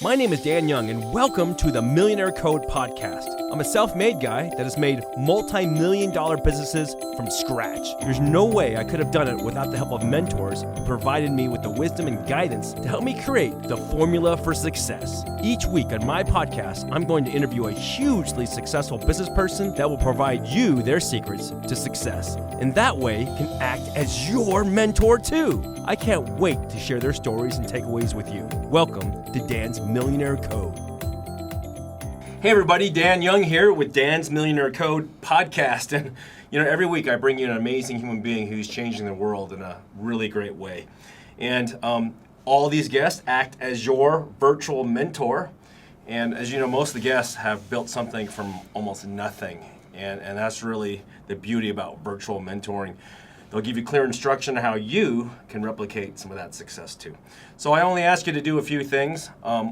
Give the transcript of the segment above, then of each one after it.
My name is Dan Young, and welcome to the Millionaire Code podcast. I'm a self-made guy that has made multi-million-dollar businesses from scratch. There's no way I could have done it without the help of mentors who provided me with the wisdom and guidance to help me create the formula for success. Each week on my podcast, I'm going to interview a hugely successful business person that will provide you their secrets to success, and that way can act as your mentor too. I can't wait to share their stories and takeaways with you. Welcome to Dan's Millionaire Code. Hey everybody, Dan Young here with Dan's Millionaire Code podcast. And every week I bring you an amazing human being who's changing the world in a really great way. And all these guests act as your virtual mentor. And as you know, most of the guests have built something from almost nothing. And that's really the beauty about virtual mentoring. They'll give you clear instruction on how you can replicate some of that success too. So I only ask you to do a few things.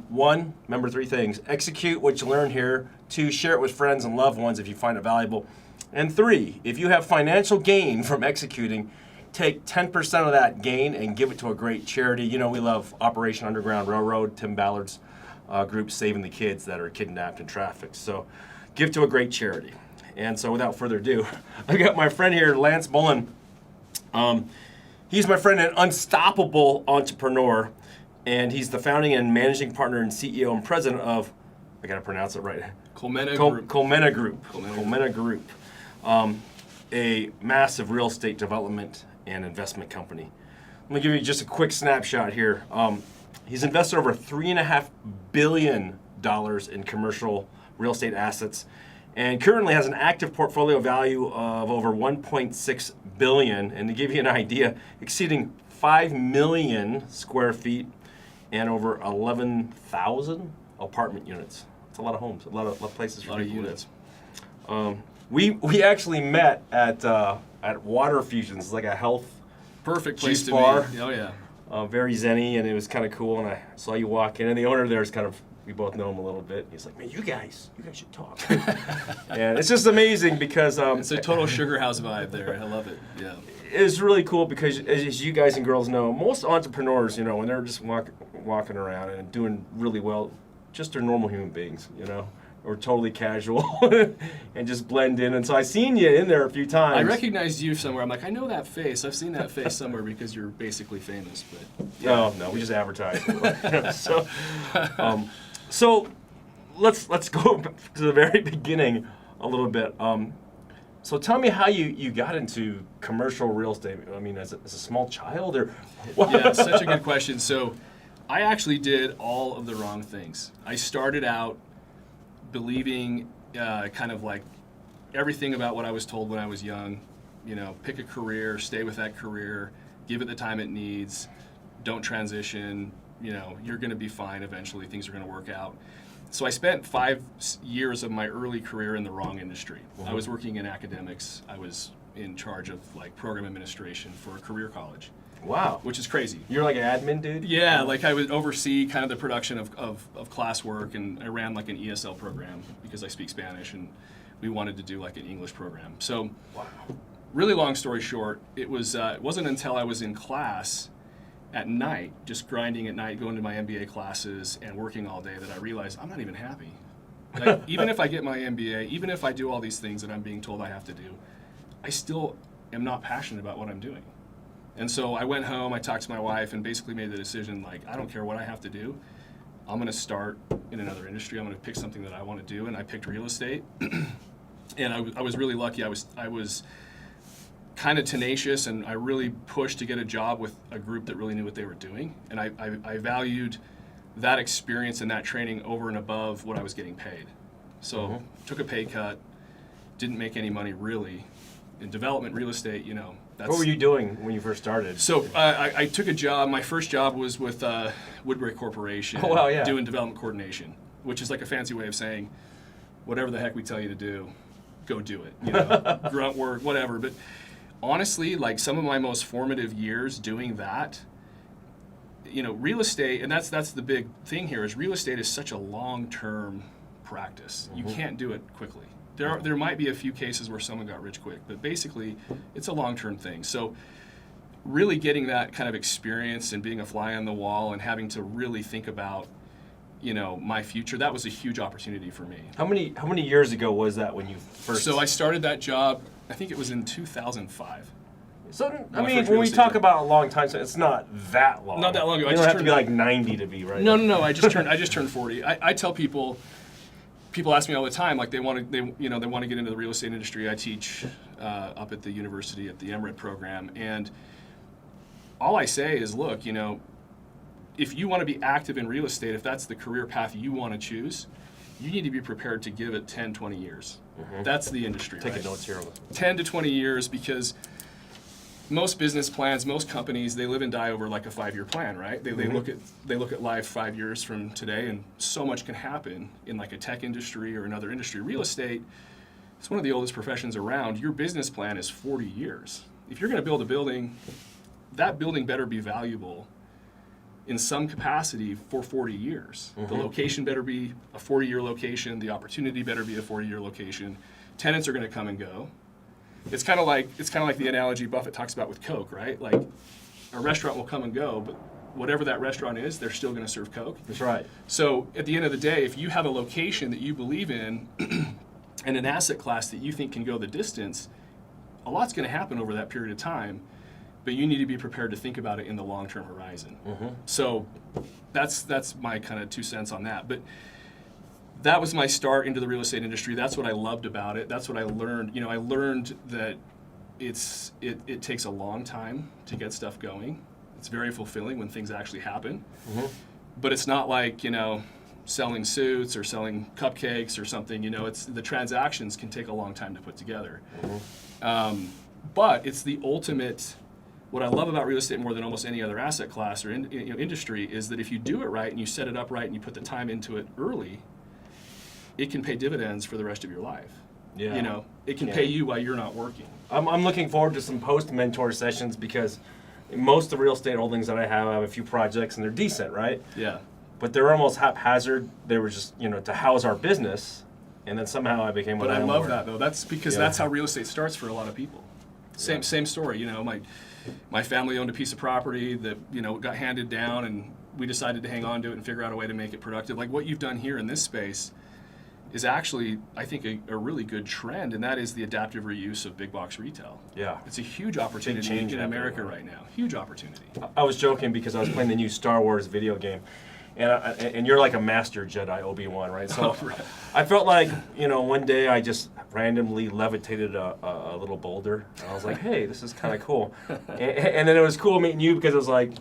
One, remember three things. Execute what you learn here. Two, share it with friends and loved ones if you find it valuable. And three, if you have financial gain from executing, take 10% of that gain and give it to a great charity. You know, we love Operation Underground Railroad, Tim Ballard's group saving the kids that are kidnapped and trafficked. So give to a great charity. And so without further ado, I got my friend here, Lance Bullen. He's my friend and unstoppable entrepreneur, and he's the founding and managing partner and CEO and president of, I gotta pronounce it right, Colmena Group. Colmena Group, a massive real estate development and investment company. Let me give you just a quick snapshot here. He's invested over $3.5 billion in commercial real estate assets, and currently has an active portfolio value of over $1.6 billion, and to give you an idea, exceeding 5 million square feet and over 11,000 apartment units. It's a lot of homes, a lot of places for people to live. We actually met at Water Fusions. It's like a health perfect place to bar. meet. Oh yeah. Very zenny, and it was kind of cool. And I saw you walk in, and the owner there is kind of, we both know him a little bit. He's like, man, you guys should talk. And it's just amazing because it's a total sugar house vibe there. I love it. Yeah. It's really cool because, as you guys and girls know, most entrepreneurs, when they're just walking around and doing really well, just are normal human beings, or totally casual and just blend in. And so I seen you in there a few times. I recognized you somewhere. I'm like, I know that face. I've seen that face somewhere because you're basically famous. But yeah. No, we just advertise. So let's go back to the very beginning a little bit. So tell me how you got into commercial real estate. I mean, as a small child, or what? Yeah, such a good question. So I actually did all of the wrong things. I started out believing kind of like everything about what I was told when I was young. Pick a career, stay with that career, give it the time it needs, don't transition. You're going to be fine eventually. Things are going to work out. So I spent 5 years of my early career in the wrong industry. I was working in academics. I was in charge of program administration for a career college. Wow. Which is crazy. You're like an admin dude? Yeah, I would oversee kind of the production of classwork, and I ran an ESL program because I speak Spanish, and we wanted to do an English program. So, wow. Really long story short, it wasn't until I was in class at night, just grinding at night, going to my MBA classes and working all day, that I realized I'm not even happy. Even if I get my MBA, even if I do all these things that I'm being told I have to do, I still am not passionate about what I'm doing. And so I went home, I talked to my wife, and basically made the decision, I don't care what I have to do. I'm going to start in another industry. I'm going to pick something that I want to do, and I picked real estate. And I was really lucky. I was kind of tenacious, and I really pushed to get a job with a group that really knew what they were doing. And I valued that experience and that training over and above what I was getting paid. So took a pay cut, didn't make any money really. In development, real estate, that's... What were you doing when you first started? So I took a job. My first job was with Woodbury Corporation. Oh, wow, yeah. Doing development coordination, which is like a fancy way of saying, whatever the heck we tell you to do, go do it. Grunt work, whatever. But honestly, some of my most formative years doing that, real estate, and that's the big thing here, is real estate is such a long-term practice. You can't do it quickly. There might be a few cases where someone got rich quick, but basically it's a long-term thing. So really getting that kind of experience and being a fly on the wall and having to really think about my future. That was a huge opportunity for me. How many years ago was that when you first? So I started that job, I think it was in 2005. So, I mean, when we talk about a long time, so it's not that long. Not that long ago. You don't have to be like 90 to be, right? No. I just turned 40. I tell people ask me all the time, like they want to get into the real estate industry. I teach up at the university at the MRED program, and all I say is, look, if you want to be active in real estate, if that's the career path you want to choose, you need to be prepared to give it 10, 20 years. Mm-hmm. That's the industry. Taking notes here. 10 to 20 years, because most business plans, most companies, they live and die over like a 5-year plan, right? They look at life 5 years from today, and so much can happen in like a tech industry or another industry. Real estate, it's one of the oldest professions around. Your business plan is 40 years. If you're going to build a building, that building better be valuable in some capacity for 40 years. Mm-hmm. The location better be a 40-year location. The opportunity better be a 40-year location. Tenants are going to come and go. It's kind of like the analogy Buffett talks about with Coke, right? Like a restaurant will come and go, but whatever that restaurant is, they're still going to serve Coke. That's right. So at the end of the day, if you have a location that you believe in and an asset class that you think can go the distance, a lot's going to happen over that period of time. But you need to be prepared to think about it in the long-term horizon. Mm-hmm. So that's my kind of 2 cents on that. But that was my start into the real estate industry. That's what I loved about it. That's what I learned. I learned that it takes a long time to get stuff going. It's very fulfilling when things actually happen. Mm-hmm. But it's not like, selling suits or selling cupcakes or something. It's the transactions can take a long time to put together. Mm-hmm. But it's the ultimate. What I love about real estate more than almost any other asset class or industry is that if you do it right and you set it up right and you put the time into it early, it can pay dividends for the rest of your life. Yeah. It can pay you while you're not working. I'm looking forward to some post-mentor sessions, because most of the real estate holdings that I have a few projects and they're decent, right? Yeah. But they're almost haphazard. They were just, to house our business, and then somehow I became a landlord. But I love that, though. That's because that's how real estate starts for a lot of people. Same story. My family owned a piece of property that got handed down, and we decided to hang on to it and figure out a way to make it productive. Like what you've done here in this space is actually, I think, a really good trend, and that is the adaptive reuse of big box retail. Yeah, it's a huge opportunity in America right now. Huge opportunity. I was joking because I was playing the new Star Wars video game. And you're like a master Jedi, Obi-Wan, right? So right. I felt like, one day I just randomly levitated a little boulder. And I was like, hey, this is kind of cool. And then it was cool meeting you, because it was like,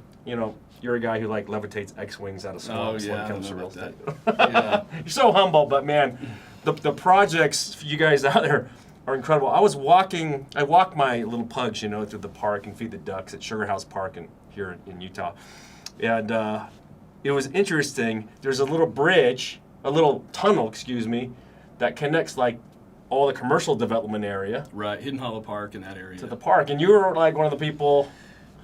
you're a guy who levitates X-Wings out of swamps when it comes to real estate. Yeah. You're so humble, but man, the projects for you guys out there are incredible. I walk my little pugs, through the park and feed the ducks at Sugar House Park here in Utah. And it was interesting. There's a little bridge, a little tunnel, that connects all the commercial development area. Right, Hidden Hollow Park in that area. To the park. And you were one of the people.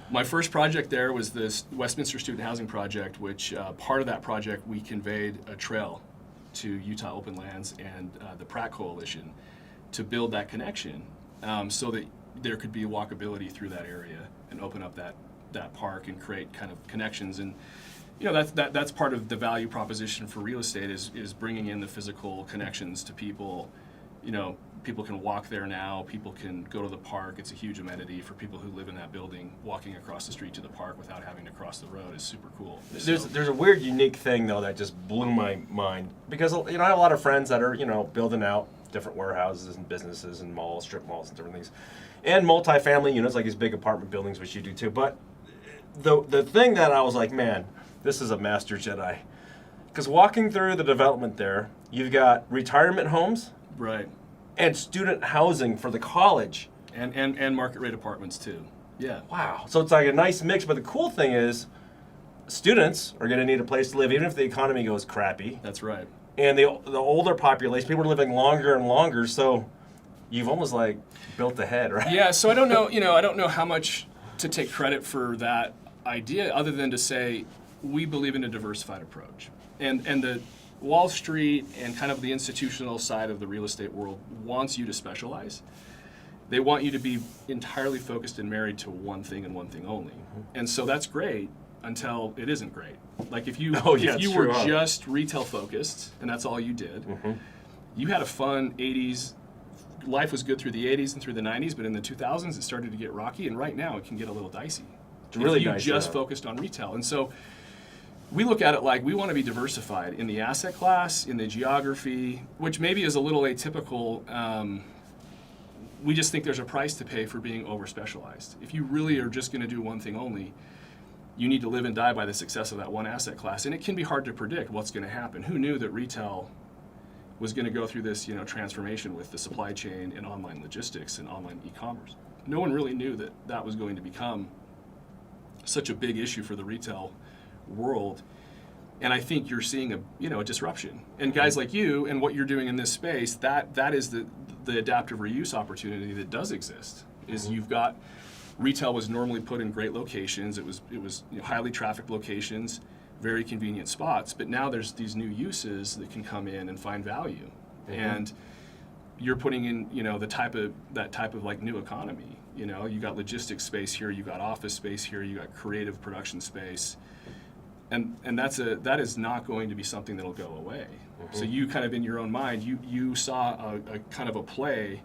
My first project there was this Westminster Student Housing Project, which part of that project we conveyed a trail to Utah Open Lands and the Pratt Coalition to build that connection so that there could be walkability through that area and open up that park and create kind of connections. And that's part of the value proposition for real estate is bringing in the physical connections to people. People can walk there now. People can go to the park. It's a huge amenity for people who live in that building. Walking across the street to the park without having to cross the road is super cool. There's a weird, unique thing though that just blew my mind, because I have a lot of friends that are building out different warehouses and businesses and malls, strip malls, and different things, and multifamily units like these big apartment buildings, which you do too. But the thing that I was like, man, this is a master Jedi, because walking through the development there, you've got retirement homes. Right. And student housing for the college. And market rate apartments too. Yeah. Wow. So it's like a nice mix. But the cool thing is, students are going to need a place to live, even if the economy goes crappy. That's right. And the older population, people are living longer and longer. So you've almost built ahead, right? Yeah. So I don't know. I don't know how much to take credit for that idea, other than to say we believe in a diversified approach, and the Wall Street and kind of the institutional side of the real estate world wants you to specialize. They want you to be entirely focused and married to one thing and one thing only. Mm-hmm. And so that's great until it isn't great. Like if you true, were just retail focused and that's all you did, you had a fun 80s. Life was good through the 80s and through the 90s, but in the 2000s it started to get rocky, and right now it can get a little dicey. It's really if you dicey, just focused on retail. And so we look at it like we want to be diversified in the asset class, in the geography, which maybe is a little atypical. We just think there's a price to pay for being over-specialized. If you really are just going to do one thing only, you need to live and die by the success of that one asset class. And it can be hard to predict what's going to happen. Who knew that retail was going to go through this, transformation with the supply chain and online logistics and online e-commerce? No one really knew that that was going to become such a big issue for the retail world. And I think you're seeing a disruption. And guys like you and what you're doing in this space, that is the adaptive reuse opportunity that does exist. Is you've got retail was normally put in great locations. It was highly trafficked locations, very convenient spots. But now there's these new uses that can come in and find value, and you're putting in that type of like new economy. You got logistics space here, you got office space here, you got creative production space, and that is not going to be something that'll go away. So you kind of in your own mind, you saw a kind of a play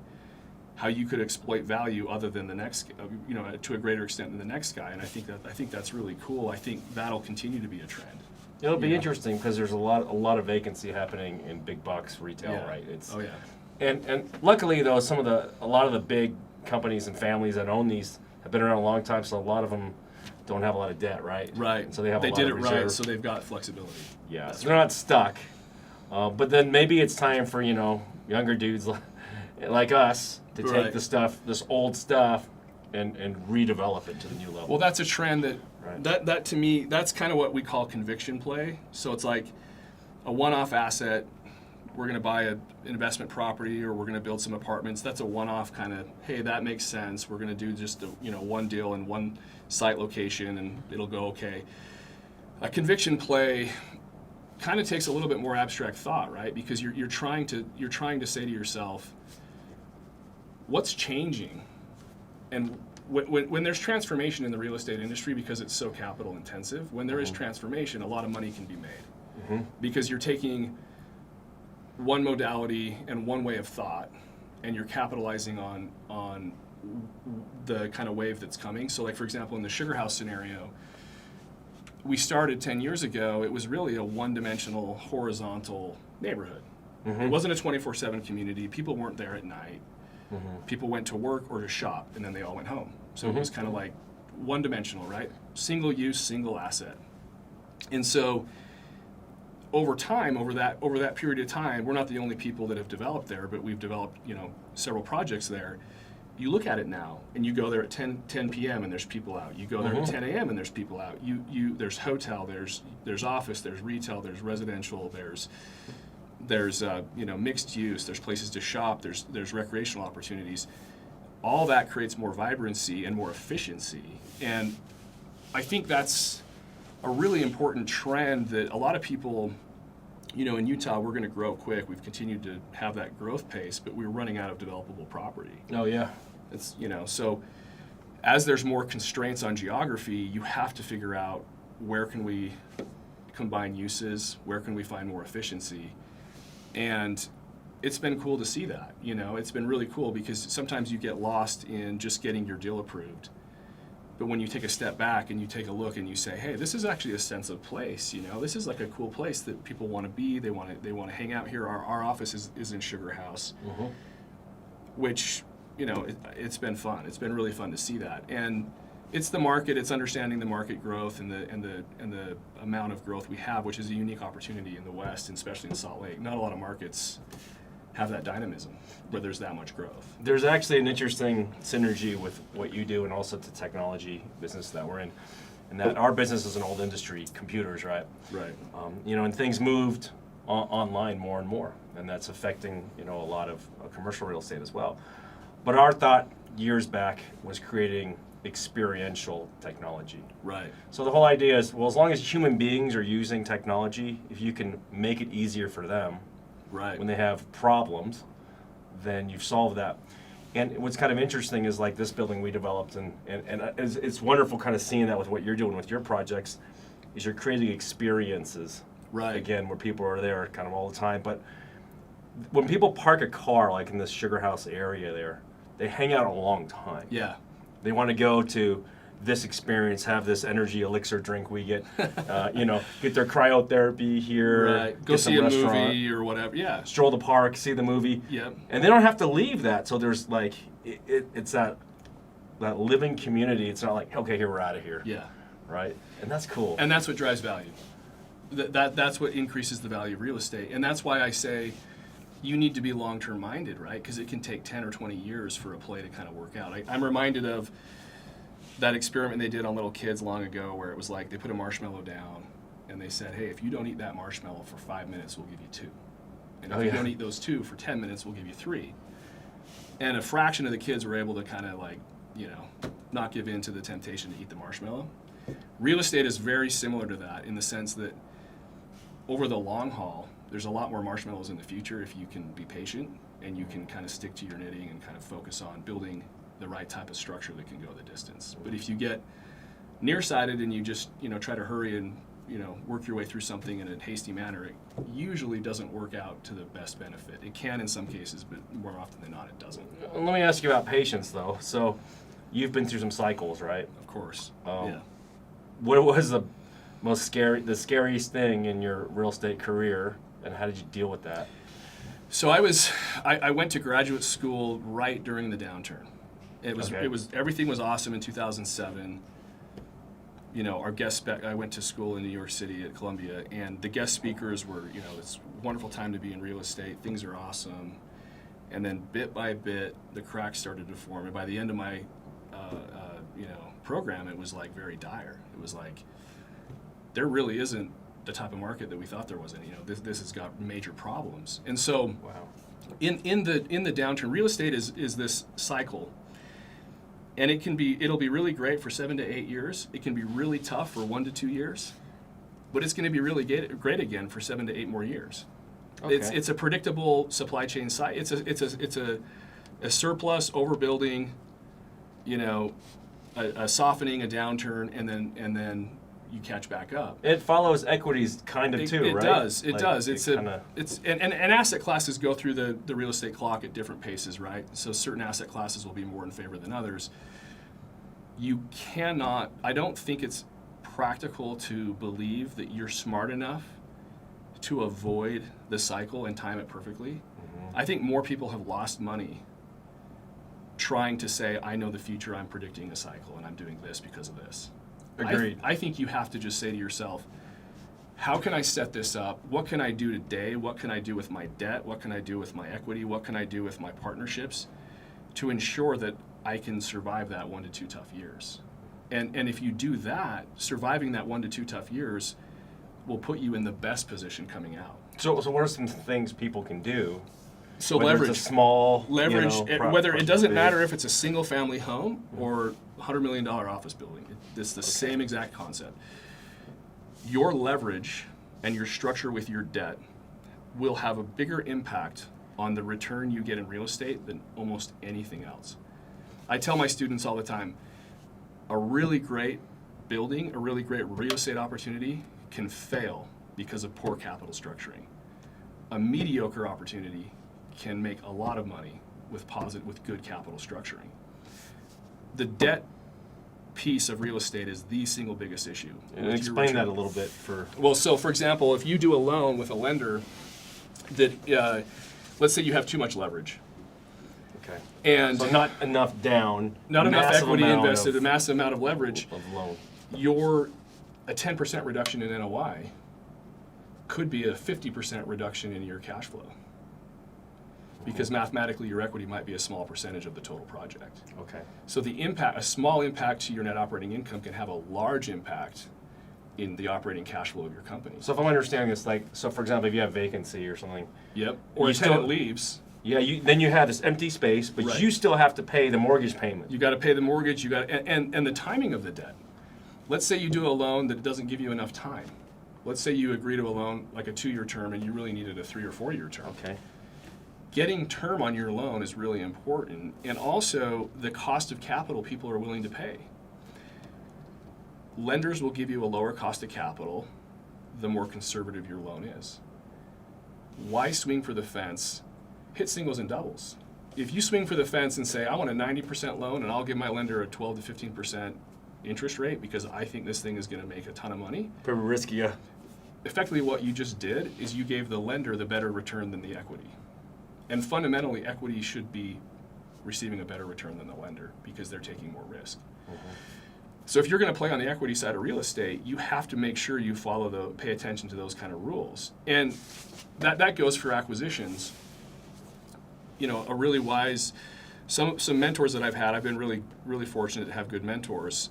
how you could exploit value other than the next, to a greater extent than the next guy. And I think that's really cool. I think that'll continue to be a trend. It'll be interesting because there's a lot of vacancy happening in big box retail, right? And luckily though, a lot of the big companies and families that own these have been around a long time, so a lot of them don't have a lot of debt, right? Right. And so they have they a lot did of it reserve. right, so they've got flexibility. Yeah, That's so they're not stuck. But then maybe it's time for younger dudes like us to take this old stuff, and redevelop it to the new level. Well, that's a trend that to me, that's kind of what we call conviction play. So it's like a one-off asset. We're going to buy an investment property, or we're going to build some apartments. That's a one-off kind of, hey, that makes sense. We're going to do just one deal in one site location, and it'll go okay. A conviction play kind of takes a little bit more abstract thought, right? Because you're trying to say to yourself, what's changing? And when there's transformation in the real estate industry, because it's so capital intensive, when there is transformation, a lot of money can be made. Because you're taking one modality and one way of thought, and you're capitalizing on the kind of wave that's coming. So like, for example, in the Sugar House scenario, we started 10 years ago, it was really a one-dimensional, horizontal neighborhood. It wasn't a 24/7 community. People weren't there at night. People went to work or to shop, and then they all went home. So it was kind of like one-dimensional, right? Single use, single asset. And so over time, over that period of time, we're not the only people that have developed there, but we've developed several projects there. You look at it now, and you go there at 10 p.m. and there's people out. You go there at 10 a.m. and there's people out. There's hotel, there's office, there's retail, there's residential, there's mixed use, there's places to shop, there's recreational opportunities. All that creates more vibrancy and more efficiency. And I think that's a really important trend that a lot of people, in Utah, we're going to grow quick. We've continued to have that growth pace, but we're running out of developable property. Oh yeah. It's, so as there's more constraints on geography, you have to figure out where can we combine uses, where can we find more efficiency. And it's been cool to see that, it's been really cool because sometimes you get lost in just getting your deal approved. But when you take a step back and you take a look and you say, hey, this is actually a sense of place, this is like a cool place that people want to be, they want to hang out here. Our office is in Sugar House, which, it's been fun. It's been really fun to see that. And it's the market, it's understanding the market growth and the amount of growth we have, which is a unique opportunity in the West, and especially in Salt Lake. Not a lot of markets have that dynamism where there's that much growth. There's actually an interesting synergy with what you do and also the technology business that we're in. And that our business is an old industry, computers, right? Right. And things moved online more and more, and that's affecting, a lot of commercial real estate as well. But our thought years back was creating experiential technology. Right. So the whole idea is, well, as long as human beings are using technology, if you can make it easier for them, right, when they have problems, then you've solved that. And what's kind of interesting is like this building we developed, and it's wonderful kind of seeing that with what you're doing with your projects. is you're creating experiences. Right. Again, where people are there kind of all the time. But when people park a car, like in this Sugar House area there, they hang out a long time. Yeah. They want to go to this experience, have this energy elixir drink we get, get their cryotherapy here, right. Go see a movie or whatever. Yeah. Stroll the park, see the movie. Yep. And they don't have to leave that. So there's like, it's that living community. It's not like, okay, here, we're out of here. Yeah. Right? And that's cool. And that's what drives value. That's what increases the value of real estate. And that's why I say you need to be long-term minded, right? Because it can take 10 or 20 years for a play to kind of work out. I'm reminded of that experiment they did on little kids long ago where it was like they put a marshmallow down and they said, hey, if you don't eat that marshmallow for 5 minutes, we'll give you 2. And if you don't eat those 2 for 10 minutes, we'll give you 3. And a fraction of the kids were able to kind of like, not give in to the temptation to eat the marshmallow. Real estate is very similar to that in the sense that over the long haul, there's a lot more marshmallows in the future if you can be patient and you can kind of stick to your knitting and kind of focus on building the right type of structure that can go the distance. But if you get nearsighted and you just try to hurry and work your way through something in a hasty manner, it usually doesn't work out to the best benefit. It can in some cases, but more often than not, it doesn't. Let me ask you about patience, though. So you've been through some cycles, right? Of course. Yeah. What was the scariest thing in your real estate career, and how did you deal with that? So I went to graduate school right during the downturn. Everything was awesome in 2007. Our I went to school in New York City at Columbia, and the guest speakers were, it's a wonderful time to be in real estate. Things are awesome. And then bit by bit, the cracks started to form. And by the end of my, program, it was like very dire. It was like, there really isn't the type of market that we thought there was. And, this has got major problems. And so in the downturn, real estate is this cycle. And it'll be really great for 7 to 8 years. It can be really tough for 1 to 2 years, but it's going to be really great again for 7 to 8 more years. Okay. It's a predictable supply chain site. It's a surplus, overbuilding, a softening, a downturn, and then you catch back up. It follows equities kind of too, right? It does. And asset classes go through the real estate clock at different paces, right? So certain asset classes will be more in favor than others. I don't think it's practical to believe that you're smart enough to avoid the cycle and time it perfectly. Mm-hmm. I think more people have lost money trying to say, I know the future, I'm predicting a cycle, and I'm doing this because of this. Agreed. I think you have to just say to yourself, how can I set this up? What can I do today? What can I do with my debt? What can I do with my equity? What can I do with my partnerships to ensure that I can survive that 1 to 2 tough years? And if you do that, surviving that 1 to 2 tough years will put you in the best position coming out. So what are some things people can do? So whether leverage. It's a small leverage. Whether it doesn't matter if it's a single family home or $100 million office building. It's the same exact concept. Your leverage and your structure with your debt will have a bigger impact on the return you get in real estate than almost anything else. I tell my students all the time, a really great building, a really great real estate opportunity can fail because of poor capital structuring. A mediocre opportunity can make a lot of money with good capital structuring. The debt piece of real estate is the single biggest issue. And explain that a little bit So for example, if you do a loan with a lender that, let's say you have too much leverage. Okay. And so not enough down. Not enough equity invested, a massive amount of leverage. Of loan. A 10% reduction in NOI could be a 50% reduction in your cash flow. Because mathematically your equity might be a small percentage of the total project. Okay. So a small impact to your net operating income can have a large impact in the operating cash flow of your company. So if I'm understanding this, for example, if you have vacancy or something. Yep. Or a tenant leaves. Yeah, then you have this empty space, but you still have to pay the mortgage payment. You got to pay the mortgage, and the timing of the debt. Let's say you do a loan that doesn't give you enough time. Let's say you agree to a loan like a 2-year term and you really needed a 3 or 4 year term. Okay. Getting term on your loan is really important, and also the cost of capital people are willing to pay. lenders will give you a lower cost of capital the more conservative your loan is. Why swing for the fence? Hit singles and doubles. If you swing for the fence and say, I want a 90% loan and I'll give my lender a 12 to 15% interest rate because I think this thing is going to make a ton of money. Pretty risky, yeah. Effectively what you just did is you gave the lender the better return than the equity. And fundamentally, equity should be receiving a better return than the lender because they're taking more risk. So if you're going to play on the equity side of real estate, you have to make sure you pay attention to those kind of rules. And that goes for acquisitions. You know, a really wise, some mentors that I've had, I've been really fortunate to have good mentors.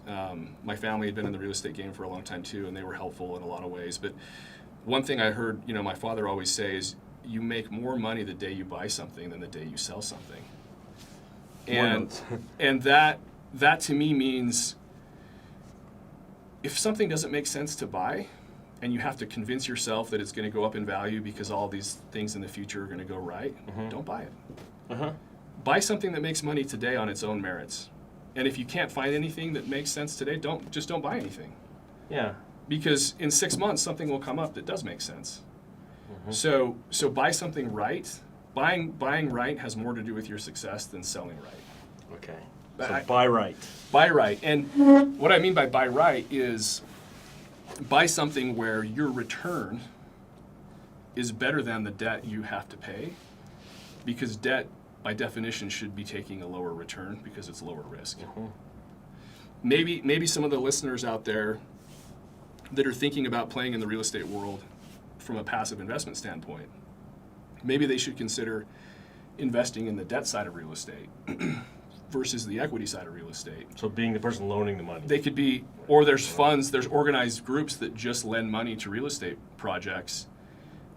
My family had been in the real estate game for a long time too, and they were helpful in a lot of ways. But one thing I heard, you know, my father always say is, you make more money the day you buy something than the day you sell something. And that to me means if something doesn't make sense to buy and you have to convince yourself that it's going to go up in value because all these things in the future are going to go right, don't buy it. Buy something that makes money today on its own merits. And if you can't find anything that makes sense today, don't buy anything. Yeah. Because in 6 months, something will come up that does make sense. So buy something right. Buying right has more to do with your success than selling right. Okay. So buy right. Buy right. And what I mean by buy right is buy something where your return is better than the debt you have to pay, because debt by definition should be taking a lower return because it's lower risk. Maybe some of the listeners out there that are thinking about playing in the real estate world from a passive investment standpoint, maybe they should consider investing in the debt side of real estate versus the equity side of real estate. So being the person loaning the money. They could be, or there's funds, there's organized groups that just lend money to real estate projects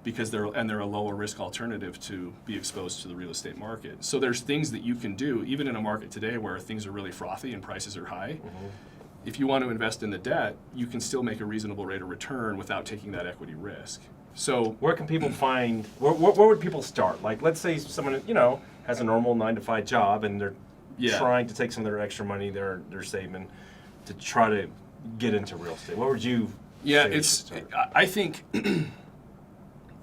because they're a lower risk alternative to be exposed to the real estate market. So there's things that you can do, even in a market today where things are really frothy and prices are high. If you want to invest in the debt, you can still make a reasonable rate of return without taking that equity risk. So where can people find, where would people start? Like, let's say someone, you know, has a normal 9-to-5 job and they're trying to take some of their extra money they're saving to try to get into real estate. What would you say? I think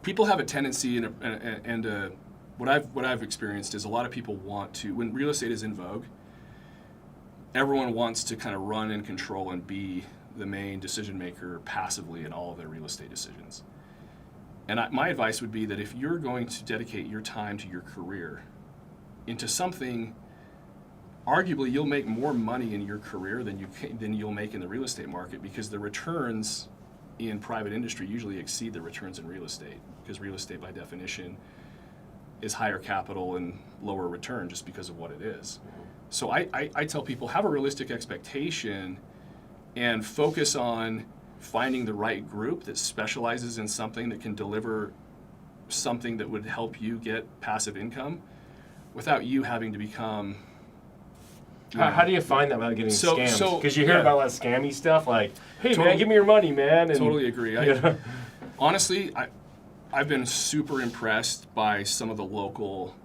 people have a tendency, and what I've experienced is a lot of people want to, when real estate is in vogue, everyone wants to kind of run and control and be the main decision maker passively in all of their real estate decisions. And my advice would be that if you're going to dedicate your time to your career into something, arguably you'll make more money in your career than you'll make in the real estate market, because the returns in private industry usually exceed the returns in real estate, because real estate by definition is higher capital and lower return just because of what it is. So I tell people, have a realistic expectation and focus on finding the right group that specializes in something that can deliver something that would help you get passive income without you having to become... How do you find that without getting scammed? Because you hear about a lot of scammy stuff like, hey, man, give me your money, man. And, totally agree. Honestly, I've been super impressed by some of the local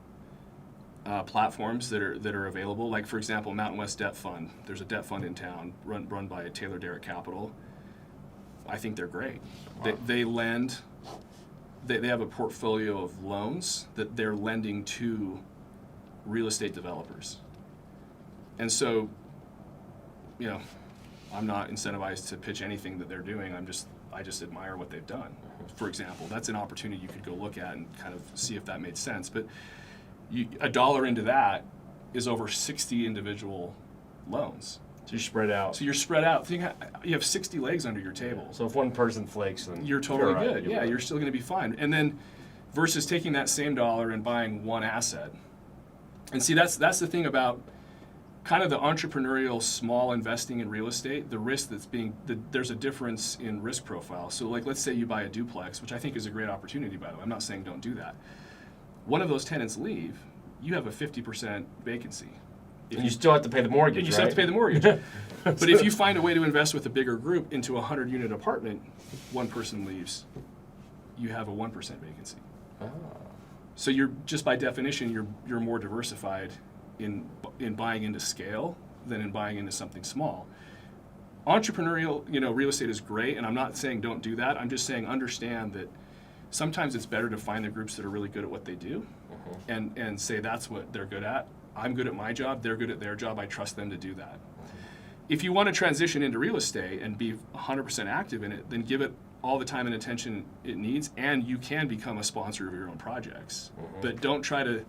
platforms that are available. Like, for example, Mountain West Debt Fund. There's a debt fund in town run by Taylor Derrick Capital. I think they're great. Wow. They lend. They have a portfolio of loans that they're lending to real estate developers. And so, you know, I'm not incentivized to pitch anything that they're doing. I just admire what they've done. For example, that's an opportunity you could go look at and kind of see if that made sense. But $1 into that is over 60 individual loans. So you're spread out. So you're spread out. You have 60 legs under your table. So if one person flakes, then you're totally good. You're still going to be fine. And then versus taking that same dollar and buying one asset. And see, that's the thing about kind of the entrepreneurial small investing in real estate, the risk there's a difference in risk profile. So like, let's say you buy a duplex, which I think is a great opportunity, by the way. I'm not saying don't do that. One of those tenants leave, you have a 50% vacancy. And you still have to pay the mortgage, and you still have to pay the mortgage. But if you find a way to invest with a bigger group into a 100-unit apartment, one person leaves, you have a 1% vacancy. Oh. So you're, just by definition, you're more diversified in buying into scale than in buying into something small. entrepreneurial, real estate is great, and I'm not saying don't do that. I'm just saying understand that sometimes it's better to find the groups that are really good at what they do, and say that's what they're good at. I'm good at my job, they're good at their job, I trust them to do that. If you want to transition into real estate and be 100% active in it, then give it all the time and attention it needs, and you can become a sponsor of your own projects. But don't try to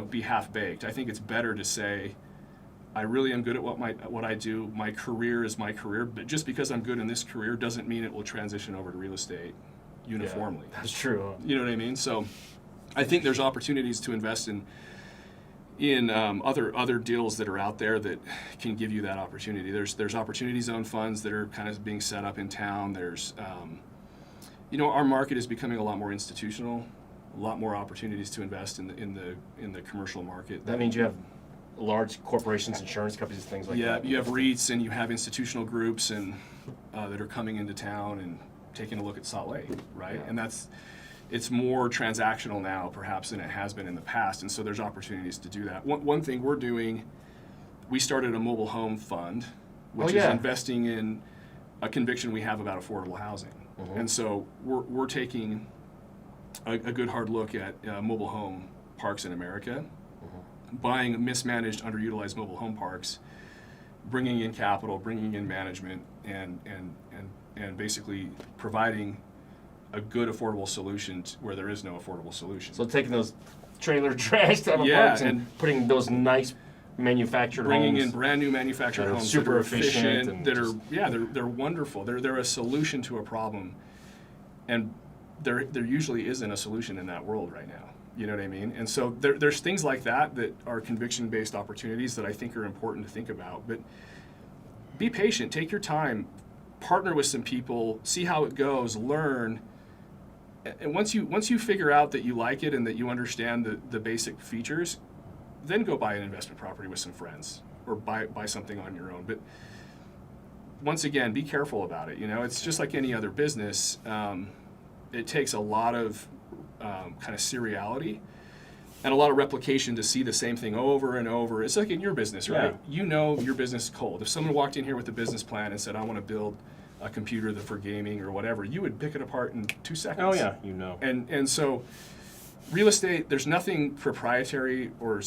be half-baked. I think it's better to say, I really am good at what I do. My career is my career, but just because I'm good in this career doesn't mean it will transition over to real estate uniformly. Yeah, that's true. You know what I mean? So I think there's opportunities to invest in other deals that are out there that can give you that opportunity. There's opportunity zone funds that are kind of being set up in town. There's our market is becoming a lot more institutional, a lot more opportunities to invest in the commercial market. That means you have large corporations, insurance companies, things like that. Yeah, you have REITs and you have institutional groups and that are coming into town and taking a look at Salt Lake, right? Yeah. And it's more transactional now, perhaps, than it has been in the past, and so there's opportunities to do that. One thing we're doing, we started a mobile home fund, which is investing in a conviction we have about affordable housing. And so we're taking a good hard look at mobile home parks in America, buying mismanaged, underutilized mobile home parks, bringing in capital, bringing in management, and basically providing a good affordable solution where there is no affordable solution. So taking those trailer trash out of parks and putting those nice manufactured bringing homes, in brand new manufactured homes super that are efficient, and they're wonderful. They're a solution to a problem, and there usually isn't a solution in that world right now. You know what I mean? And so there's things like that are conviction-based opportunities that I think are important to think about. But be patient, take your time, partner with some people, see how it goes, learn. And once you figure out that you like it and that you understand the basic features, then go buy an investment property with some friends or buy something on your own. But once again, be careful about it. It's just like any other business. It takes a lot of kind of seriality and a lot of replication to see the same thing over and over. It's like in your business, right? Yeah. Your business cold. If someone walked in here with a business plan and said, I want to build a computer for gaming or whatever, you would pick it apart in 2 seconds. Oh yeah, And so real estate, there's nothing proprietary or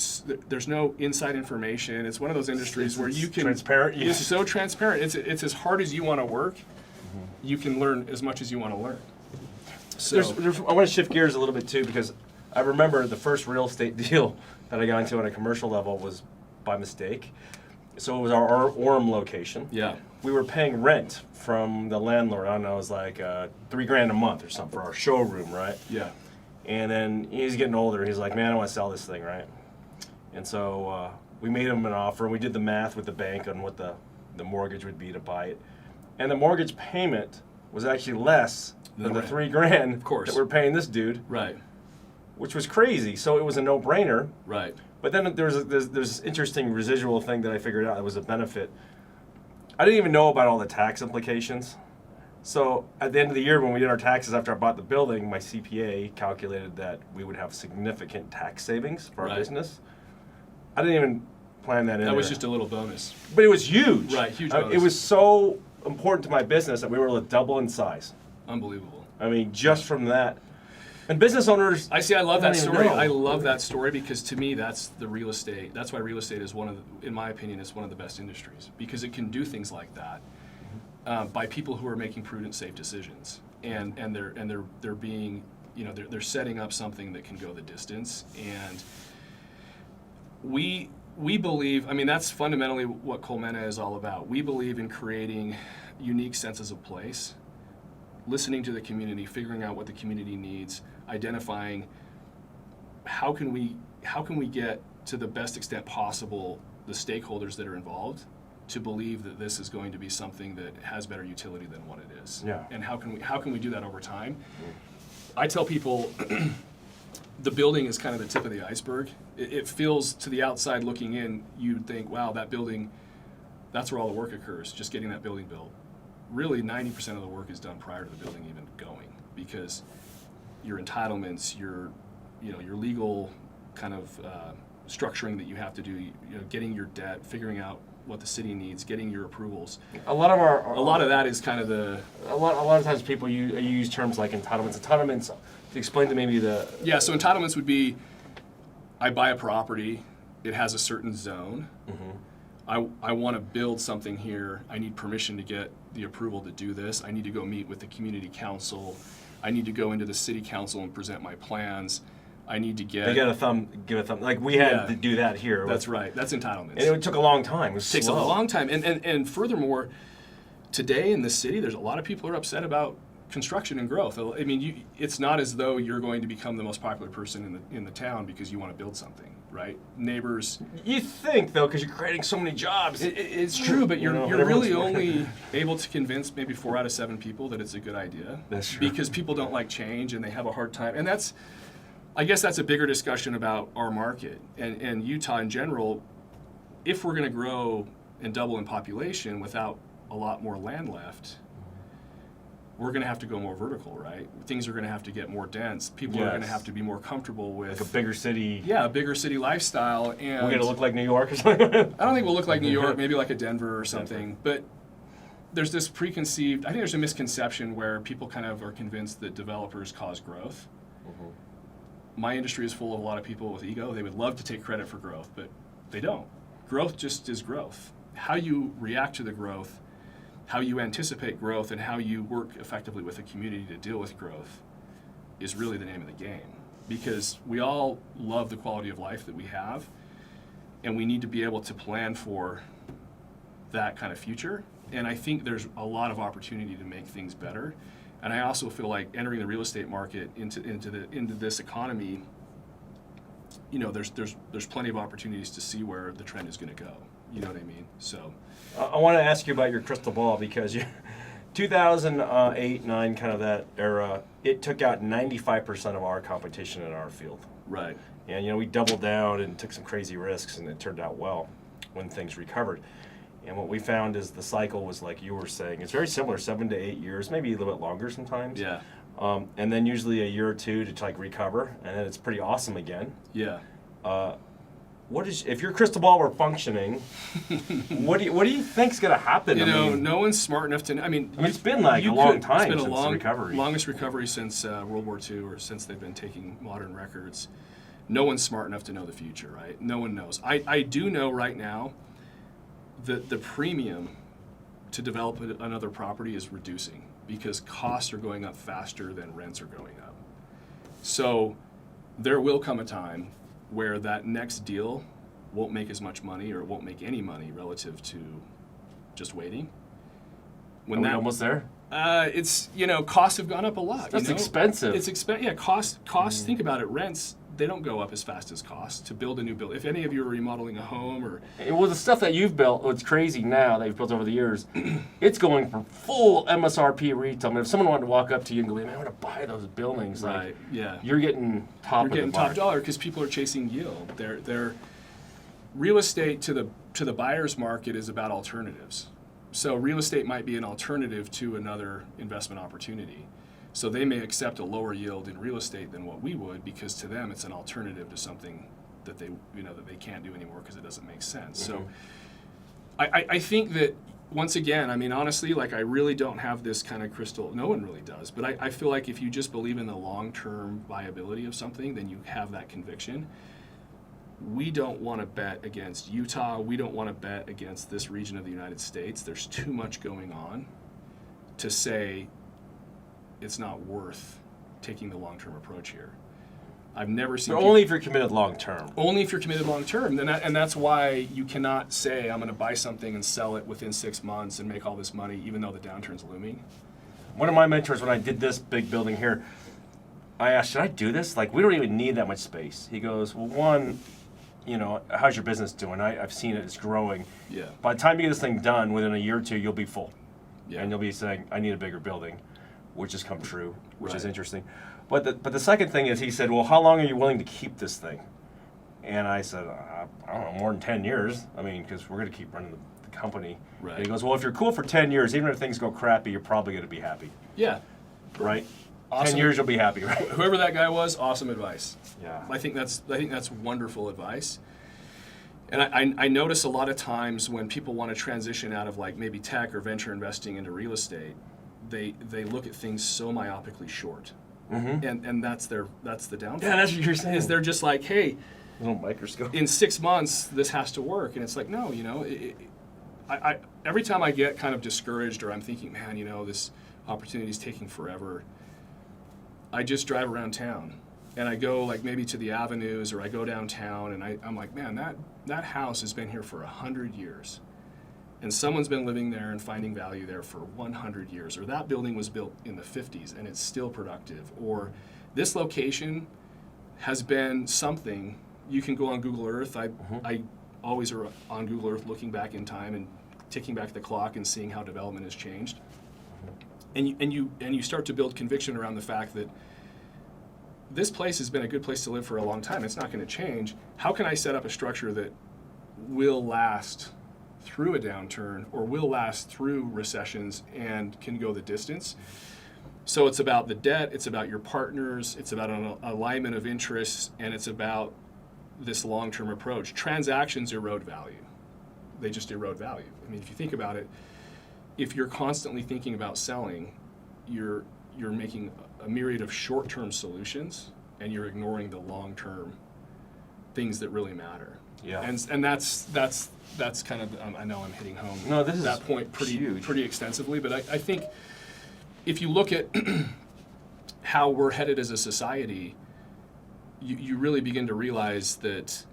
there's no inside information. It's one of those industries where you can transparent. It's so transparent. It's as hard as you want to work. You can learn as much as you want to learn. So I want to shift gears a little bit too, because I remember the first real estate deal that I got into on a commercial level was by mistake. So it was our Orem location. Yeah. We were paying rent from the landlord. I don't know, it was like $3,000 a month or something for our showroom, right? Yeah. And then he's getting older. He's like, man, I want to sell this thing, right? And so we made him an offer. We did the math with the bank on what the mortgage would be to buy it. And the mortgage payment was actually less than the $3,000 of course that we're paying this dude. Right. Which was crazy. So it was a no-brainer. Right. But then there's this interesting residual thing that I figured out that was a benefit. I didn't even know about all the tax implications. So at the end of the year when we did our taxes after I bought the building, my CPA calculated that we would have significant tax savings for our business. I didn't even plan that in. That was just a little bonus. But it was huge. Right, huge bonus. It was so important to my business that we were able to double in size. Unbelievable. I mean, just from that. And business owners... I love that story. I love that story because to me that's the real estate. That's why real estate is in my opinion, is one of the best industries because it can do things like that by people who are making prudent, safe decisions, and they're being, they're setting up something that can go the distance. And we believe. I mean, that's fundamentally what Colmena is all about. We believe in creating unique senses of place, listening to the community, figuring out what the community needs, identifying how can we get to the best extent possible the stakeholders that are involved to believe that this is going to be something that has better utility than what it is. Yeah. And how can we do that over time? I tell people the building is kind of the tip of the iceberg. It feels to the outside looking in, you'd think, wow, that building, that's where all the work occurs, just getting that building built. Really 90% of the work is done prior to the building even going, because your entitlements, your legal kind of structuring that you have to do, getting your debt, figuring out what the city needs, getting your approvals. A lot of that is kind of a lot of times people use terms like entitlements. Entitlements, to explain to maybe the... Yeah, so entitlements would be, I buy a property, it has a certain zone. I want to build something here. I need permission to get the approval to do this. I need to go meet with the community council. I need to go into the city council and present my plans. I need to get... They give a thumb. Like we had to do that here. That's right. That's entitlements. And it took a long time. It takes a long time. And furthermore, today in the city, there's a lot of people who are upset about construction and growth. I mean, it's not as though you're going to become the most popular person in the town because you want to build something, right? Neighbors. You think though, because you're creating so many jobs. It's true, but you're really only able to convince maybe 4 out of 7 people that it's a good idea. That's true. Because people don't like change and they have a hard time, and I guess that's a bigger discussion about our market and Utah in general. If we're going to grow and double in population without a lot more land left, we're going to have to go more vertical, right? Things are going to have to get more dense. People are going to have to be more comfortable with... Like a bigger city. Yeah, a bigger city lifestyle. And we're going to look like New York or something? I don't think we'll look like New York, maybe like a Denver or something. But there's this I think there's a misconception where people kind of are convinced that developers cause growth. My industry is full of a lot of people with ego. They would love to take credit for growth, but they don't. Growth just is growth. How you react to the growth, how you anticipate growth, and how you work effectively with a community to deal with growth is really the name of the game. Because we all love the quality of life that we have, and we need to be able to plan for that kind of future. And I think there's a lot of opportunity to make things better. And I also feel like entering the real estate market into this economy, there's plenty of opportunities to see where the trend is going to go. You know what I mean? So, I want to ask you about your crystal ball, because 2008, 9, kind of that era, it took out 95% of our competition in our field. Right. And we doubled down and took some crazy risks, and it turned out well when things recovered. And what we found is the cycle was like you were saying. It's very similar, 7 to 8 years, maybe a little bit longer sometimes. Yeah. And then usually a year or two to recover, and then it's pretty awesome again. Yeah. If your crystal ball were functioning, what do you think's going to happen? No one's smart enough to. I mean, it's been like a long time since recovery. Longest recovery since World War II, or since they've been taking modern records. No one's smart enough to know the future, right? No one knows. I do know right now that the premium to develop another property is reducing because costs are going up faster than rents are going up. So there will come a time where that next deal won't make as much money, or it won't make any money relative to just waiting. Are we almost there? It's costs have gone up a lot. That's expensive. It's expensive. Yeah, costs. Think about it. Rents, they don't go up as fast as costs to build a new building. If any of you are remodeling a home or... Well, the stuff that you've built, what's crazy now that you've built over the years, it's going for full MSRP retail. I mean, if someone wanted to walk up to you and go, man, I want to buy those buildings. Right, like, yeah. You're getting top dollar because people are chasing yield. They're real estate to the buyer's market is about alternatives. So real estate might be an alternative to another investment opportunity. So they may accept a lower yield in real estate than what we would, because to them it's an alternative to something that they can't do anymore because it doesn't make sense. Mm-hmm. So I think that, once again, I mean, honestly, like, I really don't have this kind of crystal. No one really does. But I feel like if you just believe in the long-term viability of something, then you have that conviction. We don't want to bet against Utah. We don't want to bet against this region of the United States. There's too much going on to say it's not worth taking the long-term approach here. I've never seen... only if you're committed long-term. Only if you're committed long-term. And that's why you cannot say, I'm going to buy something and sell it within 6 months and make all this money, even though the downturn's looming. One of my mentors, when I did this big building here, I asked, should I do this? Like, we don't even need that much space. He goes, well, one, how's your business doing? I've seen it. It's growing. Yeah. By the time you get this thing done, within a year or two, you'll be full. Yeah. And you'll be saying, I need a bigger building, which has come true, which is Right. interesting. But the second thing is, he said, well, how long are you willing to keep this thing? And I said, I don't know, more than 10 years. I mean, because we're going to keep running the company. Right. And he goes, well, if you're cool for 10 years, even if things go crappy, you're probably going to be happy. Yeah. Right? Awesome. 10 years, you'll be happy, right? Whoever that guy was, awesome advice. Yeah. I think that's wonderful advice. And I notice a lot of times when people want to transition out of like maybe tech or venture investing into real estate, they look at things so myopically short. Mm-hmm. And that's the downfall. Yeah, that's what you're saying. Is they're just like, hey, little microscope. In 6 months, this has to work. And it's like, no, I every time I get kind of discouraged or I'm thinking, man, this opportunity is taking forever, I just drive around town. And I go like maybe to the avenues or I go downtown and I'm like, man, that house has been here for 100 years. And someone's been living there and finding value there for 100 years. Or that building was built in the 50s and it's still productive. Or this location has been something. You can go on Google Earth. I always are on Google Earth looking back in time and ticking back the clock and seeing how development has changed. And you start to build conviction around the fact that this place has been a good place to live for a long time. It's not going to change. How can I set up a structure that will last through a downturn or will last through recessions and can go the distance? So it's about the debt, it's about your partners, it's about an alignment of interests, and it's about this long-term approach. Transactions erode value. They just erode value. I mean, if you think about it, if you're constantly thinking about selling, you're making a myriad of short-term solutions, and you're ignoring the long-term things that really matter. Yeah. And that's kind of I know I'm hitting home that point pretty extensively, but I think if you look at how we're headed as a society, you really begin to realize that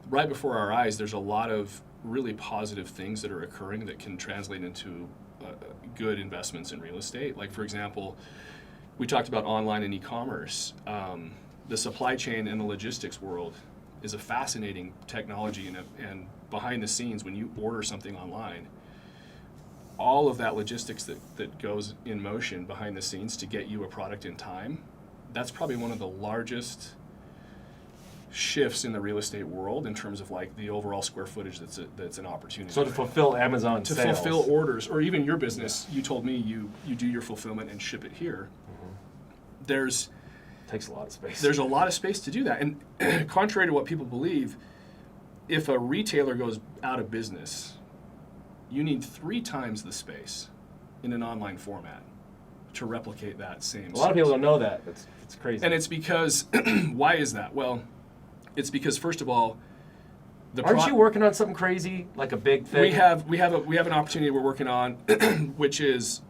right before our eyes, there's a lot of really positive things that are occurring that can translate into good investments in real estate. Like, for example, we talked about online and e-commerce. The supply chain and the logistics world is a fascinating technology, and behind the scenes, when you order something online, all of that logistics that goes in motion behind the scenes to get you a product in time, that's probably one of the largest shifts in the real estate world in terms of like the overall square footage that's an opportunity. So to fulfill Amazon to sales. fulfill orders, or even your business, you told me you do your fulfillment and ship it here. Mm-hmm. Takes a lot of space. There's a lot of space to do that. And contrary to what people believe, if a retailer goes out of business, you need 3 times the space in an online format to replicate that same. A lot of people don't know that. It's crazy. And it's because, why is that? Well, it's because first of all, aren't you working on something crazy, like a big thing? We have an opportunity we're working on, which is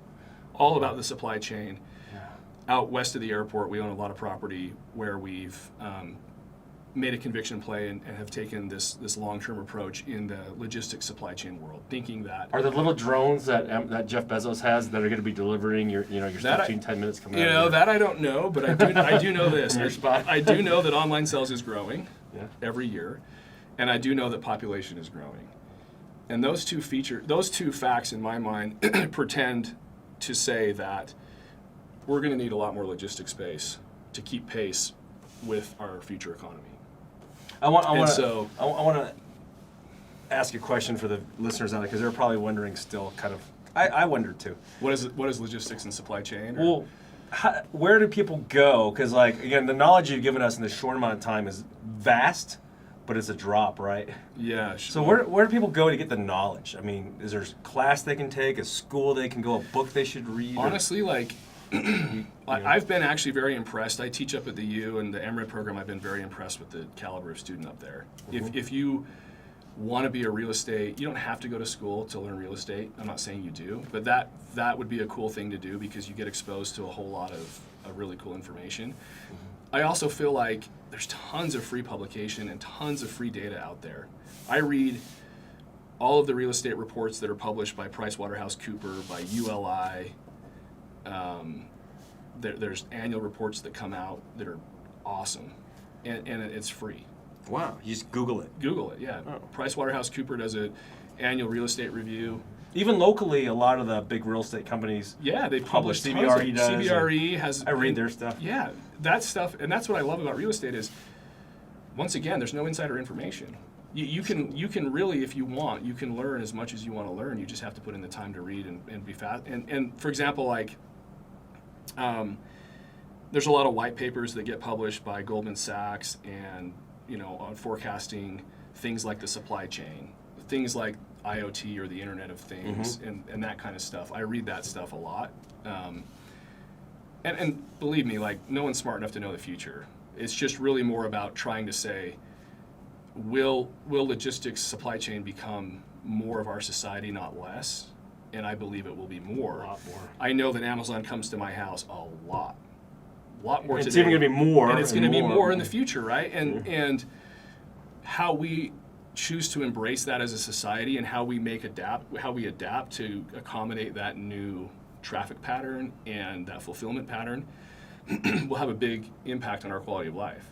all about the supply chain. Out west of the airport, we own a lot of property where we've made a conviction play and have taken this long-term approach in the logistics supply chain world, thinking that... Are the little drones that Jeff Bezos has that are going to be delivering your stuff in 10 minutes coming out? That I don't know, but I do know this. I do know that online sales is growing every year, and I do know that population is growing. And those two facts in my mind pretend to say that we're going to need a lot more logistics space to keep pace with our future economy. I want to ask a question for the listeners out there, because they're probably wondering still, kind of. I wondered too. What is logistics and supply chain? Well, where do people go? Because, like, again, the knowledge you've given us in this short amount of time is vast, but it's a drop, right? Yeah. Sure. So where do people go to get the knowledge? I mean, is there a class they can take, a school they can go, a book they should read? Honestly, I've been actually very impressed. I teach up at the U and the MRIT program. I've been very impressed with the caliber of student up there. Mm-hmm. If you want to be a real estate, you don't have to go to school to learn real estate. I'm not saying you do, but that would be a cool thing to do because you get exposed to a whole lot of really cool information. Mm-hmm. I also feel like there's tons of free publication and tons of free data out there. I read all of the real estate reports that are published by PricewaterhouseCoopers, by ULI. There's annual reports that come out that are awesome, and it's free. Wow, you just Google it. Google it, yeah. Oh. PricewaterhouseCoopers does an annual real estate review. Even locally, a lot of the big real estate companies. Yeah, they publish. CBRE does. CBRE has. I read their stuff. Yeah, that stuff, and that's what I love about real estate is, once again, there's no insider information. You can really, if you want, you can learn as much as you want to learn. You just have to put in the time to read and be fast. And for example, like, there's a lot of white papers that get published by Goldman Sachs and on forecasting things like the supply chain, things like IoT or the Internet of Things, and that kind of stuff. I read that stuff a lot. And believe me, like, no one's smart enough to know the future. It's just really more about trying to say, will logistics supply chain become more of our society, not less? And I believe it will be more. A lot more. I know that Amazon comes to my house a lot more It's today. even going to be more. And it's going to be more in the future, right? And how we choose to embrace that as a society and how we adapt to accommodate that new traffic pattern and that fulfillment pattern will have a big impact on our quality of life.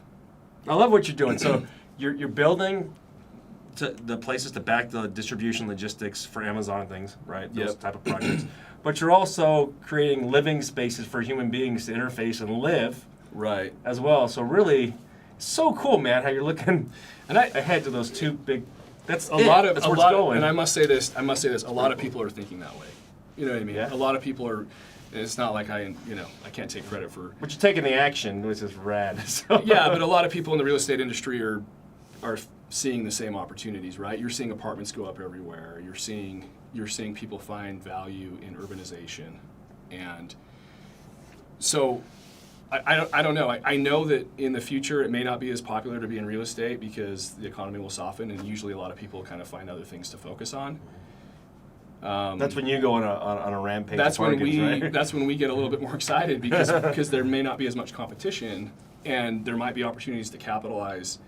I love what you're doing. So you're building the places to back the distribution logistics for Amazon and things, right? Those type of projects. But you're also creating living spaces for human beings to interface and live, right, as well. So really, so cool, man, how you're looking ahead to those two big. That's where it's going. And I must say this. A lot of people are thinking that way. You know what I mean? Yeah. A lot of people are. It's not like I can't take credit for. But you're taking the action, which is rad. So. Yeah, but a lot of people in the real estate industry are seeing the same opportunities, right? You're seeing apartments go up everywhere. You're seeing people find value in urbanization, and so I don't know. I know that in the future it may not be as popular to be in real estate because the economy will soften, and usually a lot of people kind of find other things to focus on. That's when you go on a rampage. That's when right? That's when we get a little bit more excited because there may not be as much competition, and there might be opportunities to capitalize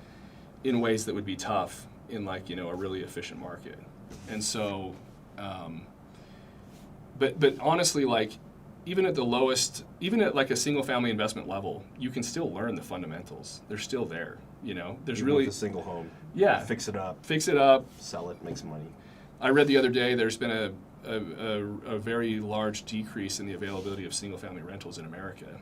in ways that would be tough in a really efficient market. And so, but honestly, like even at like a single family investment level, you can still learn the fundamentals. They're still there. There's Even really with a single home. Yeah. Fix it up, sell it, make some money. I read the other day there's been a very large decrease in the availability of single-family rentals in America.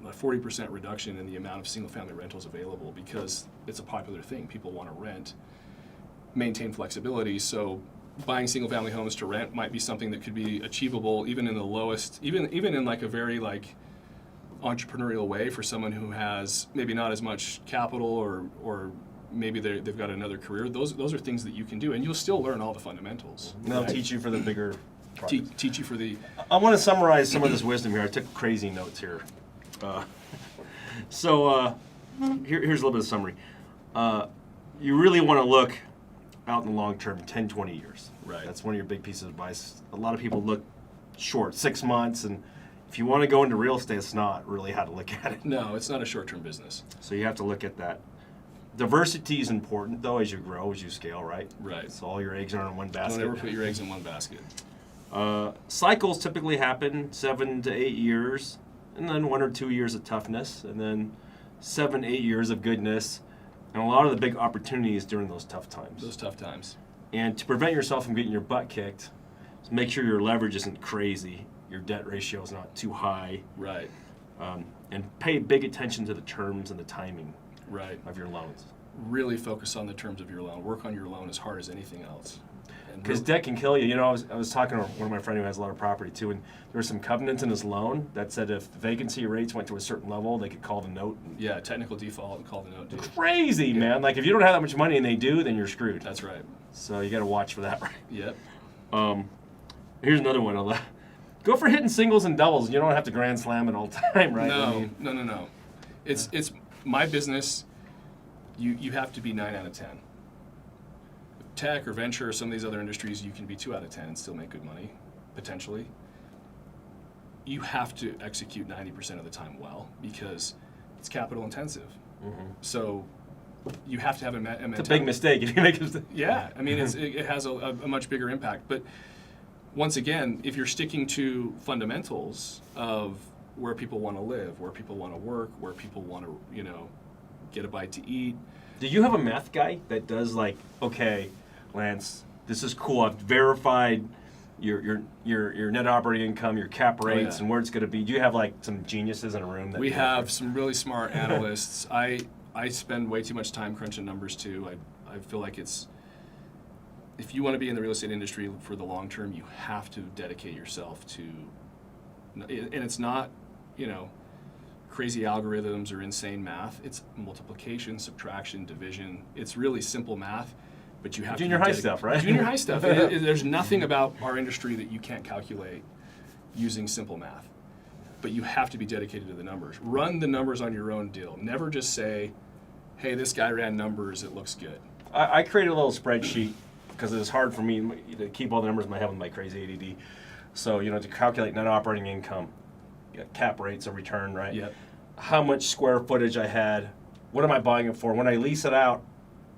A 40% reduction in the amount of single-family rentals available because it's a popular thing. People want to rent, maintain flexibility. So buying single-family homes to rent might be something that could be achievable even in the lowest, even in like a very like entrepreneurial way for someone who has maybe not as much capital or maybe they've got another career. Those are things that you can do, and you'll still learn all the fundamentals. And they'll teach you for the bigger projects. Teach you for the... I want to summarize some of this wisdom here. I took crazy notes here. Here's a little bit of summary. You really want to look out in the long term, 10, 20 years. Right. That's one of your big pieces of advice. A lot of people look short, 6 months, and if you want to go into real estate, it's not really how to look at it. No, it's not a short-term business. So you have to look at that. Diversity is important, though, as you grow, as you scale, right? Right. So all your eggs aren't in one basket. Don't ever put your eggs in one basket. Cycles typically happen 7 to 8 years, and then 1 or 2 years of toughness, and then 7, 8 years of goodness, and a lot of the big opportunities during those tough times. Those tough times. And to prevent yourself from getting your butt kicked, make sure your leverage isn't crazy, your debt ratio is not too high. Right. And pay big attention to the terms and the timing. Right. Of your loans. Really focus on the terms of your loan. Work on your loan as hard as anything else. Because debt can kill you. I was talking to one of my friends who has a lot of property too, and there were some covenants in his loan that said if the vacancy rates went to a certain level, they could call the note. Yeah, technical default and call the note due. Crazy, man. Like if you don't have that much money and they do, then you're screwed. That's right. So you got to watch for that, right? Yep. Here's another one. Go for hitting singles and doubles. You don't have to grand slam it all the time, right? No. It's my business. You have to be 9 out of 10. Tech or venture or some of these other industries, you can be 2 out of 10 and still make good money, potentially. You have to execute 90% of the time well because it's capital intensive. Mm-hmm. So you have to have a mentality. It's a big mistake if you make a mistake. Yeah, I mean, it has a much bigger impact. But once again, if you're sticking to fundamentals of where people want to live, where people want to work, where people want to, get a bite to eat. Do you have a math guy that does like, okay, Lance, this is cool. I've verified your net operating income, your cap rates, and where it's going to be. Do you have like some geniuses in a room? We have some really smart analysts. I spend way too much time crunching numbers too. I feel like if you want to be in the real estate industry for the long term, you have to dedicate yourself to, and it's not, crazy algorithms or insane math. It's multiplication, subtraction, division. It's really simple math, but you have junior high stuff, right? Junior high stuff. There's nothing about our industry that you can't calculate using simple math, but you have to be dedicated to the numbers. Run the numbers on your own deal. Never just say, hey, this guy ran numbers, it looks good. I created a little spreadsheet because it was hard for me to keep all the numbers in my head with my crazy ADD. So, to calculate net operating income, cap rates of return, right? Yep. How much square footage I had, what am I buying it for? When I lease it out,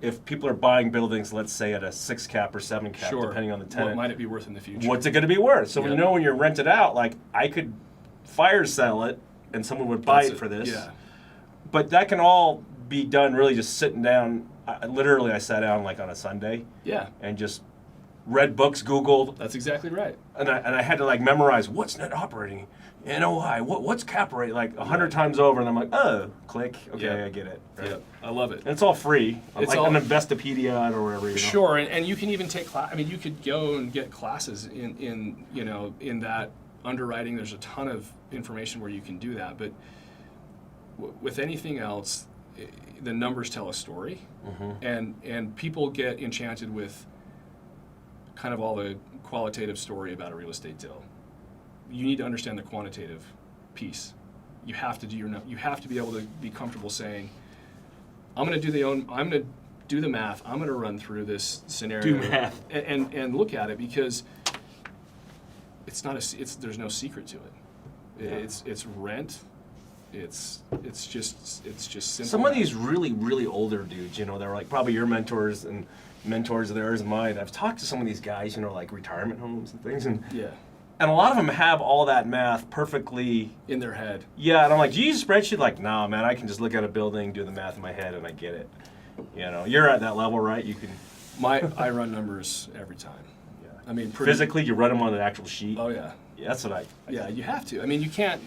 if people are buying buildings, let's say at a 6 cap or 7 cap, depending on the tenant. What might it be worth in the future? What's it going to be worth? So Yep. when you're rented out, like I could fire sell it and someone would buy it for this. Yeah. But that can all be done really just sitting down. I sat down like on a Sunday. Yeah. And just read books, Googled. That's exactly right. And I had to like memorize what's net operating, NOI, what's cap rate, like 100 times over, and I'm like, oh, click, okay, Yeah. I get it. Right? Yeah, I love it. And it's all free. It's like all- an Investopedia or wherever. Sure, and you can even take you could go and get classes in that underwriting. There's a ton of information where you can do that, but with anything else, the numbers tell a story, and people get enchanted with kind of all the qualitative story about a real estate deal. You need to understand the quantitative piece. You have to do you have to be able to be comfortable saying, I'm going to do the math. I'm going to run through this scenario. Do math. And look at it, because there's no secret to it. Yeah. It's rent. It's just simple. Some of math. these really, really older dudes, they're like probably your mentors and mentors of theirs and mine. I've talked to some of these guys, like retirement homes and things, and a lot of them have all that math perfectly in their head. Yeah, and I'm like, do you use a spreadsheet? Like, nah, man, I can just look at a building, do the math in my head, and I get it. You're at that level, right? You can. I run numbers every time. Yeah. I mean, physically, you run them on an actual sheet. Oh yeah. Yeah, that's what Yeah, you have to. I mean, you can't.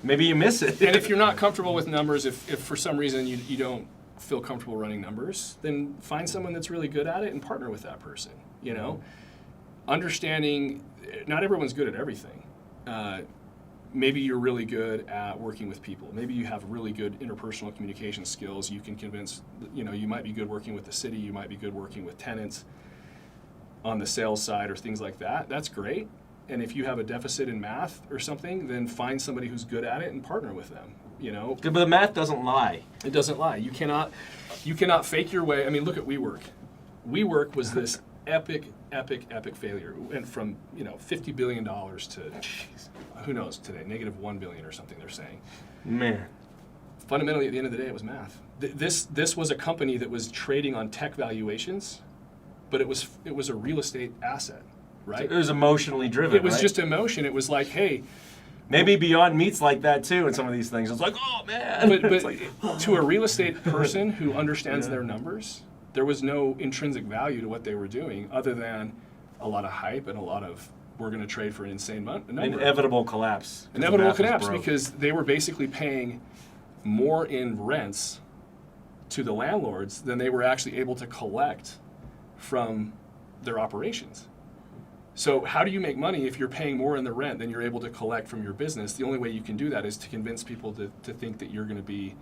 Maybe you miss it. And if you're not comfortable with numbers, if for some reason you don't feel comfortable running numbers, then find someone that's really good at it and partner with that person. Understanding, not everyone's good at everything. Maybe you're really good at working with people. Maybe you have really good interpersonal communication skills. You can convince, you might be good working with the city. You might be good working with tenants on the sales side or things like that. That's great. And if you have a deficit in math or something, then find somebody who's good at it and partner with them. But the math doesn't lie. It doesn't lie. You cannot fake your way. I mean, look at WeWork. WeWork was this epic failure. It went from $50 billion to who knows today, -$1 billion or something. They're saying. Man. Fundamentally, at the end of the day, it was math. This was a company that was trading on tech valuations, but it was a real estate asset. Right? It was emotionally driven. It was right? just emotion. It was like, hey. Maybe Beyond Meat's like that too in some of these things. It's like, oh man. But like, to a real estate person who understands their numbers, there was no intrinsic value to what they were doing other than a lot of hype and a lot of, we're going to trade for an insane number. Inevitable collapse. Inevitable collapse because they were basically paying more in rents to the landlords than they were actually able to collect from their operations. So how do you make money if you're paying more in the rent than you're able to collect from your business? The only way you can do that is to convince people to think that you're going to be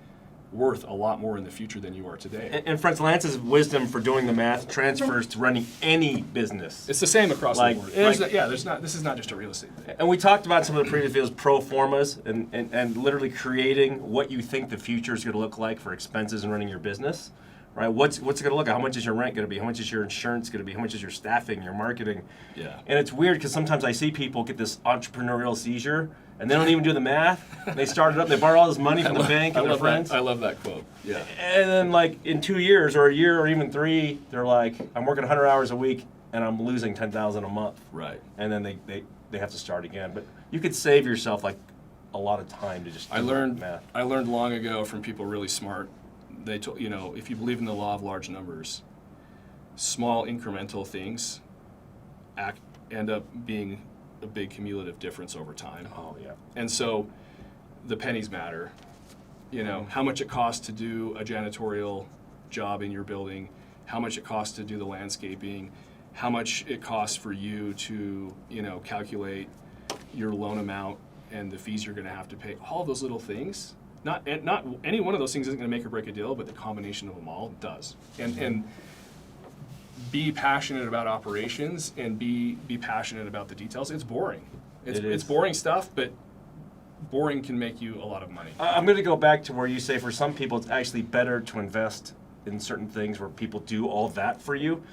worth a lot more in the future than you are today. And friends, Lance's wisdom for doing the math transfers to running any business. It's the same across the board. This is not just a real estate thing. And we talked about some of the previous videos, pro formas, and literally creating what you think the future is going to look like for expenses and running your business. Right? What's it going to look like? How much is your rent going to be? How much is your insurance going to be? How much is your staffing, your marketing? Yeah. And it's weird because sometimes I see people get this entrepreneurial seizure and they don't even do the math. They start it up. They borrow all this money from the bank and their friends. I love that quote. Yeah. And then like in 2 years or a year or even 3, they're like, I'm working 100 hours a week and I'm losing $10,000 a month. Right. And then they have to start again. But you could save yourself like a lot of time to just do math. I learned long ago from people really smart. They told, if you believe in the law of large numbers, small incremental things end up being a big cumulative difference over time. Oh yeah. And so the pennies matter. How much it costs to do a janitorial job in your building, how much it costs to do the landscaping, how much it costs for you to, calculate your loan amount and the fees you're going to have to pay, all of those little things. Not any one of those things isn't going to make or break a deal, but the combination of them all does. And be passionate about operations and be passionate about the details. It's boring. It's boring stuff, but boring can make you a lot of money. I'm going to go back to where you say for some people it's actually better to invest in certain things where people do all that for you,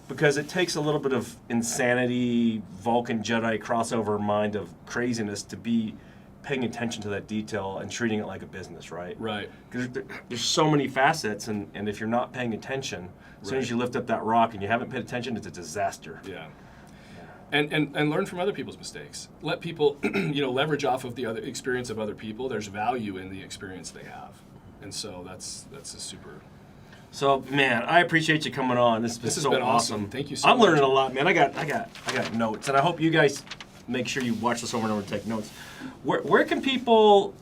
because it takes a little bit of insanity, Vulcan Jedi crossover mind of craziness to be paying attention to that detail and treating it like a business, right? Right. Because there's so many facets, and if you're not paying attention, as soon as you lift up that rock and you haven't paid attention, it's a disaster. Yeah. And learn from other people's mistakes. Let people, leverage off of the other experience of other people. There's value in the experience they have, and so that's a super. So man, I appreciate you coming on. This has been awesome. Thank you so much. I'm learning a lot, man. I got notes, and I hope you guys make sure you watch this over and over and take notes. Where can people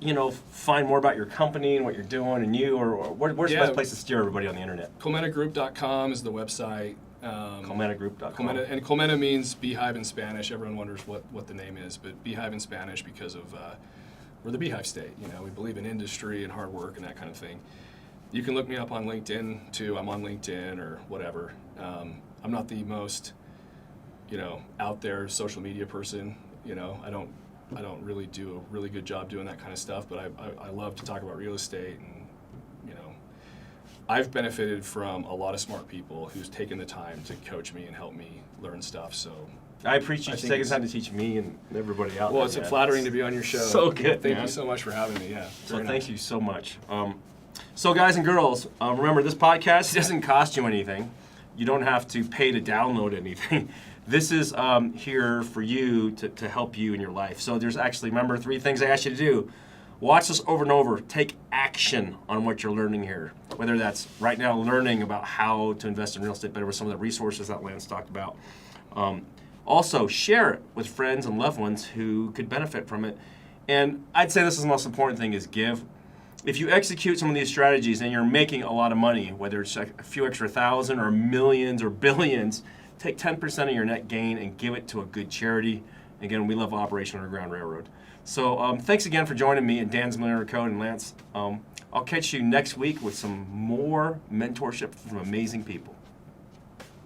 find more about your company and what you're doing and you, or where's the best place to steer everybody on the internet? ColmenaGroup.com is the website. ColmenaGroup.com. Colmena means beehive in Spanish. Everyone wonders what the name is, but beehive in Spanish because of we're the beehive state. We believe in industry and hard work and that kind of thing. You can look me up on LinkedIn too. I'm on LinkedIn or whatever. I'm not the most out there social media person. I don't really do a really good job doing that kind of stuff, but I love to talk about real estate, and I've benefited from a lot of smart people who's taken the time to coach me and help me learn stuff. So I appreciate you taking time to teach me and everybody out there. Well, it's flattering to be on your show. So good. Thank you so much for having me. Yeah. So thank you so much. So guys and girls, remember this podcast doesn't cost you anything. You don't have to pay to download anything. This is here for you to help you in your life. So there's actually, remember, 3 things I asked you to do. Watch this over and over. Take action on what you're learning here. Whether that's right now learning about how to invest in real estate better with some of the resources that Lance talked about. Also, share it with friends and loved ones who could benefit from it. And I'd say this is the most important thing is give. If you execute some of these strategies and you're making a lot of money, whether it's a few extra thousand or millions or billions, take 10% of your net gain and give it to a good charity. Again, we love Operation Underground Railroad. So thanks again for joining me at Dan's Millionaire Code, and Lance. I'll catch you next week with some more mentorship from amazing people.